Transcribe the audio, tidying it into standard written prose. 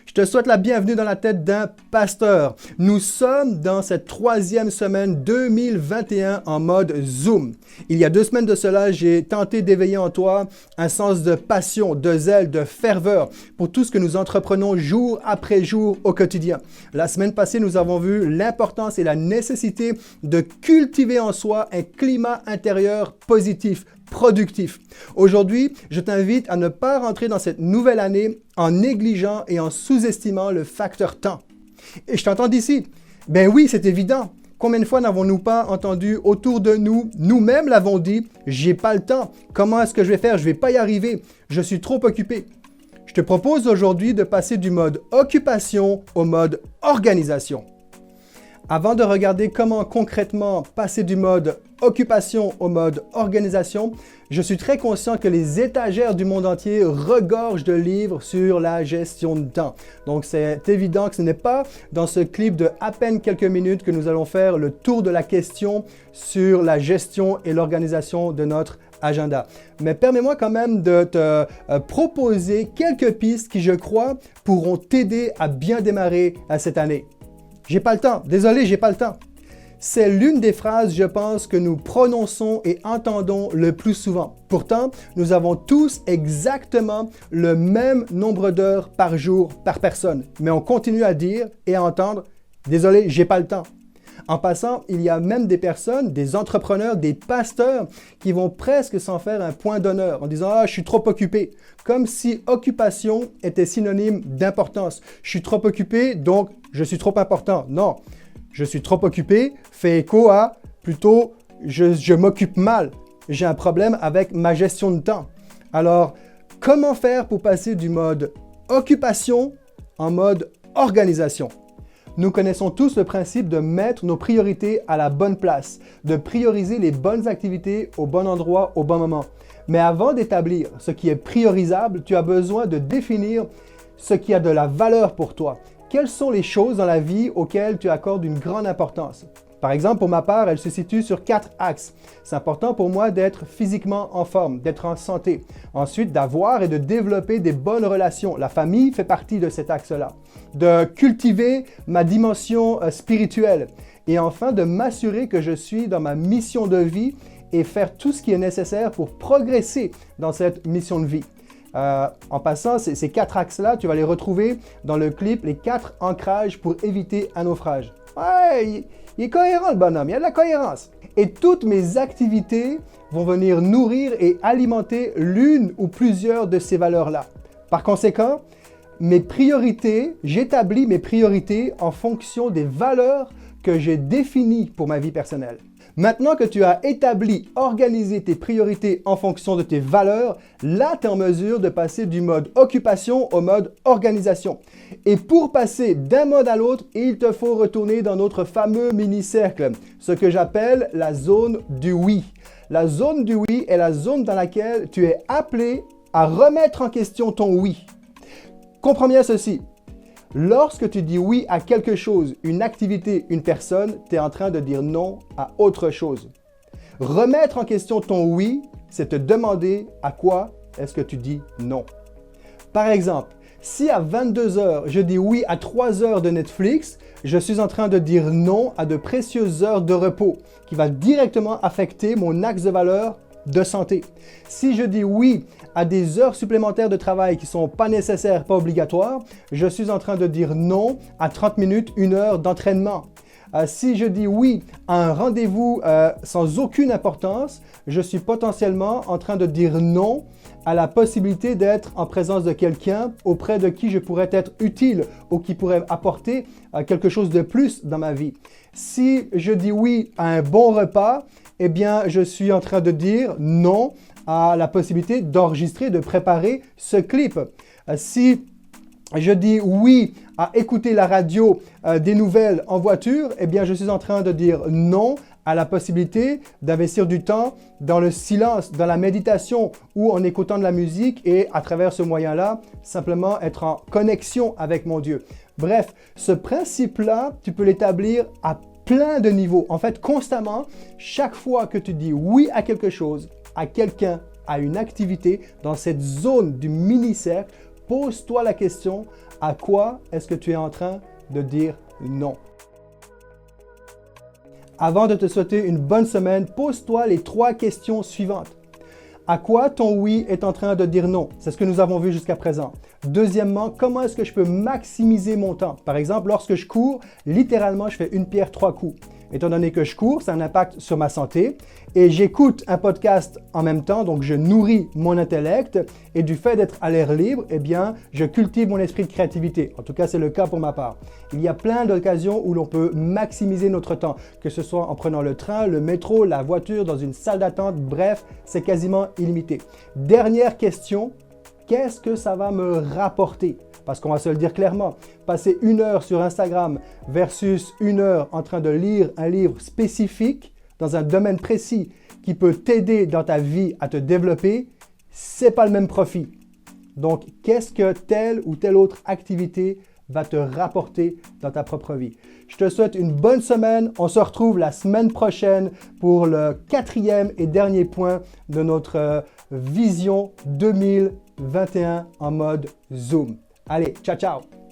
Je te souhaite la bienvenue dans la tête d'un pasteur. Nous sommes dans cette 3e semaine 2021 en mode Zoom. Il y a 2 semaines de cela, j'ai tenté d'éveiller en toi un sens de passion, de zèle, de ferveur pour tout ce que nous entreprenons jour après jour au quotidien. La semaine passée, nous avons vu l'importance et la nécessité de cultiver en soi un climat intérieur positif, productif. Aujourd'hui, je t'invite à ne pas rentrer dans cette nouvelle année en négligeant et en sous-estimant le facteur temps. Et je t'entends d'ici. Ben oui, c'est évident. Combien de fois n'avons-nous pas entendu autour de nous, nous-mêmes l'avons dit, j'ai pas le temps. Comment est-ce que je vais faire? Je vais pas y arriver. Je suis trop occupé. Je te propose aujourd'hui de passer du mode occupation au mode organisation. Avant de regarder comment concrètement passer du mode occupation au mode organisation, je suis très conscient que les étagères du monde entier regorgent de livres sur la gestion de temps. Donc c'est évident que ce n'est pas dans ce clip de à peine quelques minutes que nous allons faire le tour de la question sur la gestion et l'organisation de notre agenda. Mais permets-moi quand même de te proposer quelques pistes qui, je crois, pourront t'aider à bien démarrer cette année. J'ai pas le temps. Désolé, j'ai pas le temps. C'est l'une des phrases, je pense, que nous prononçons et entendons le plus souvent. Pourtant, nous avons tous exactement le même nombre d'heures par jour, par personne. Mais on continue à dire et à entendre « Désolé, j'ai pas le temps ». En passant, il y a même des personnes, des entrepreneurs, des pasteurs qui vont presque s'en faire un point d'honneur en disant « Ah, je suis trop occupé ». Comme si occupation était synonyme d'importance. Je suis trop occupé, donc je suis trop important. Non, je suis trop occupé fait écho à plutôt je m'occupe mal. J'ai un problème avec ma gestion de temps. Alors, comment faire pour passer du mode occupation en mode organisation? Nous connaissons tous le principe de mettre nos priorités à la bonne place, de prioriser les bonnes activités au bon endroit, au bon moment. Mais avant d'établir ce qui est priorisable, tu as besoin de définir ce qui a de la valeur pour toi. Quelles sont les choses dans la vie auxquelles tu accordes une grande importance? Par exemple, pour ma part, elle se situe sur 4 axes. C'est important pour moi d'être physiquement en forme, d'être en santé. Ensuite, d'avoir et de développer des bonnes relations. La famille fait partie de cet axe-là. De cultiver ma dimension spirituelle. Et enfin, de m'assurer que je suis dans ma mission de vie et faire tout ce qui est nécessaire pour progresser dans cette mission de vie. En passant, ces 4 axes-là, tu vas les retrouver dans le clip, les 4 ancrages pour éviter un naufrage. Ouais, il est cohérent le bonhomme, il y a de la cohérence. Et toutes mes activités vont venir nourrir et alimenter l'une ou plusieurs de ces valeurs-là. Par conséquent, j'établis mes priorités en fonction des valeurs que j'ai définies pour ma vie personnelle. Maintenant que tu as organisé tes priorités en fonction de tes valeurs, là, tu es en mesure de passer du mode occupation au mode organisation. Et pour passer d'un mode à l'autre, il te faut retourner dans notre fameux mini-cercle, ce que j'appelle la zone du oui. La zone du oui est la zone dans laquelle tu es appelé à remettre en question ton oui. Comprends bien ceci. Lorsque tu dis oui à quelque chose, une activité, une personne, tu es en train de dire non à autre chose. Remettre en question ton oui, c'est te demander à quoi est-ce que tu dis non. Par exemple, si à 22 heures, je dis oui à 3 heures de Netflix, je suis en train de dire non à de précieuses heures de repos qui va directement affecter mon axe de valeur de santé. Si je dis oui à des heures supplémentaires de travail qui ne sont pas nécessaires, pas obligatoires, je suis en train de dire non à 30 minutes, 1 heure d'entraînement. Si je dis oui à un rendez-vous sans aucune importance, je suis potentiellement en train de dire non à la possibilité d'être en présence de quelqu'un auprès de qui je pourrais être utile ou qui pourrait apporter quelque chose de plus dans ma vie. Si je dis oui à un bon repas, eh bien, je suis en train de dire non à la possibilité d'enregistrer, de préparer ce clip. Si je dis oui à écouter la radio des nouvelles en voiture, eh bien, je suis en train de dire non à la possibilité d'investir du temps dans le silence, dans la méditation ou en écoutant de la musique et à travers ce moyen-là, simplement être en connexion avec mon Dieu. Bref, ce principe-là, tu peux l'établir à plein de niveaux. En fait, constamment, chaque fois que tu dis oui à quelque chose, à quelqu'un, à une activité, dans cette zone du mini-cercle, pose-toi la question, À quoi est-ce que tu es en train de dire non? Avant de te souhaiter une bonne semaine, pose-toi les 3 questions suivantes. À quoi ton oui est en train de dire non? C'est ce que nous avons vu jusqu'à présent. Deuxièmement, comment est-ce que je peux maximiser mon temps? Par exemple, lorsque je cours, littéralement, je fais une pierre 3 coups. Étant donné que je cours, ça a un impact sur ma santé et j'écoute un podcast en même temps, donc je nourris mon intellect et du fait d'être à l'air libre, eh bien, je cultive mon esprit de créativité. En tout cas, c'est le cas pour ma part. Il y a plein d'occasions où l'on peut maximiser notre temps, que ce soit en prenant le train, le métro, la voiture, dans une salle d'attente, bref, c'est quasiment illimité. Dernière question, qu'est-ce que ça va me rapporter? Parce qu'on va se le dire clairement, passer 1 heure sur Instagram versus 1 heure en train de lire un livre spécifique dans un domaine précis qui peut t'aider dans ta vie à te développer, c'est pas le même profit. Donc, qu'est-ce que telle ou telle autre activité va te rapporter dans ta propre vie? Je te souhaite une bonne semaine. On se retrouve la semaine prochaine pour le 4e et dernier point de notre vision 2021 en mode Zoom. Allez, ciao, ciao!